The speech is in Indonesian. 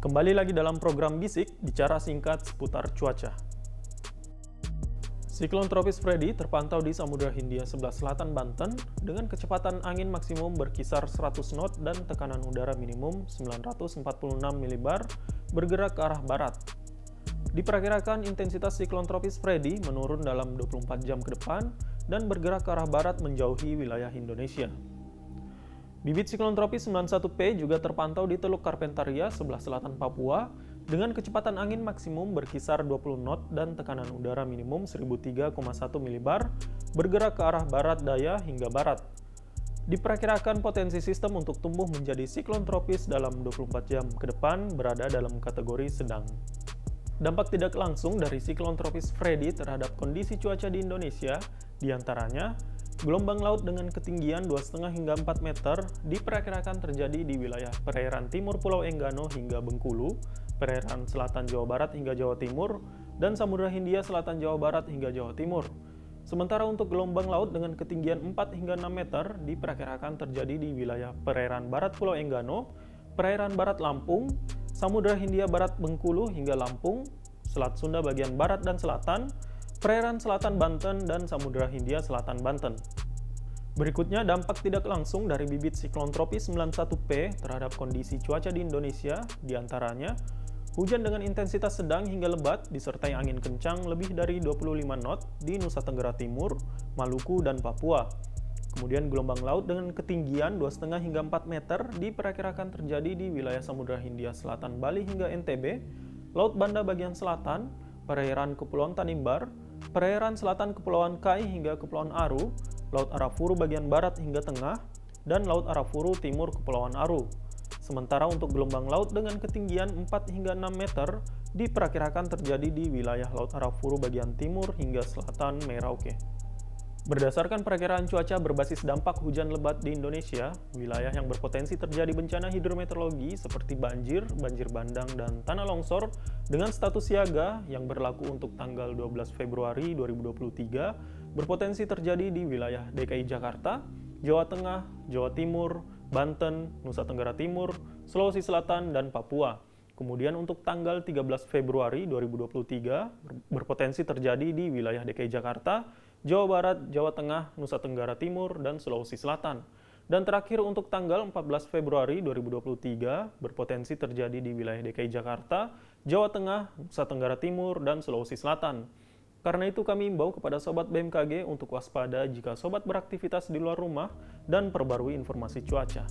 Kembali lagi dalam program Bisik, bicara singkat seputar cuaca. Siklon tropis Freddy terpantau di Samudra Hindia sebelah selatan Banten dengan kecepatan angin maksimum berkisar 100 knot dan tekanan udara minimum 946 milibar bergerak ke arah barat. Diperkirakan intensitas siklon tropis Freddy menurun dalam 24 jam ke depan dan bergerak ke arah barat menjauhi wilayah Indonesia. Bibit siklon tropis 91P juga terpantau di Teluk Carpentaria sebelah selatan Papua dengan kecepatan angin maksimum berkisar 20 knot dan tekanan udara minimum 1003,1 milibar bergerak ke arah barat daya hingga barat. Diperkirakan potensi sistem untuk tumbuh menjadi siklon tropis dalam 24 jam ke depan berada dalam kategori sedang. Dampak tidak langsung dari siklon tropis Freddy terhadap kondisi cuaca di Indonesia diantaranya gelombang laut dengan ketinggian 2,5 hingga 4 meter diperkirakan terjadi di wilayah perairan timur Pulau Enggano hingga Bengkulu, perairan selatan Jawa Barat hingga Jawa Timur, dan Samudra Hindia selatan Jawa Barat hingga Jawa Timur. Sementara untuk gelombang laut dengan ketinggian 4 hingga 6 meter diperkirakan terjadi di wilayah perairan barat Pulau Enggano, perairan barat Lampung, Samudra Hindia Barat Bengkulu hingga Lampung, Selat Sunda bagian barat dan selatan, perairan selatan Banten, dan Samudra Hindia selatan Banten. Berikutnya, dampak tidak langsung dari bibit siklon tropis 91P terhadap kondisi cuaca di Indonesia, diantaranya hujan dengan intensitas sedang hingga lebat disertai angin kencang lebih dari 25 knot di Nusa Tenggara Timur, Maluku, dan Papua. Kemudian gelombang laut dengan ketinggian 2,5 hingga 4 meter diperkirakan terjadi di wilayah Samudra Hindia Selatan Bali hingga NTB, Laut Banda bagian selatan, perairan Kepulauan Tanimbar, perairan selatan Kepulauan Kai hingga Kepulauan Aru, Laut Arafuru bagian barat hingga tengah, dan Laut Arafuru timur Kepulauan Aru. Sementara untuk gelombang laut dengan ketinggian 4 hingga 6 meter diperkirakan terjadi di wilayah Laut Arafuru bagian timur hingga selatan Merauke. Berdasarkan perakiraan cuaca berbasis dampak hujan lebat di Indonesia, wilayah yang berpotensi terjadi bencana hidrometeorologi seperti banjir, banjir bandang, dan tanah longsor dengan status siaga yang berlaku untuk tanggal 12 Februari 2023 berpotensi terjadi di wilayah DKI Jakarta, Jawa Tengah, Jawa Timur, Banten, Nusa Tenggara Timur, Sulawesi Selatan, dan Papua. Kemudian untuk tanggal 13 Februari 2023 berpotensi terjadi di wilayah DKI Jakarta, Jawa Barat, Jawa Tengah, Nusa Tenggara Timur, dan Sulawesi Selatan. Dan terakhir untuk tanggal 14 Februari 2023 berpotensi terjadi di wilayah DKI Jakarta, Jawa Tengah, Nusa Tenggara Timur, dan Sulawesi Selatan. Karena itu kami imbau kepada Sobat BMKG untuk waspada jika Sobat beraktivitas di luar rumah dan perbarui informasi cuaca.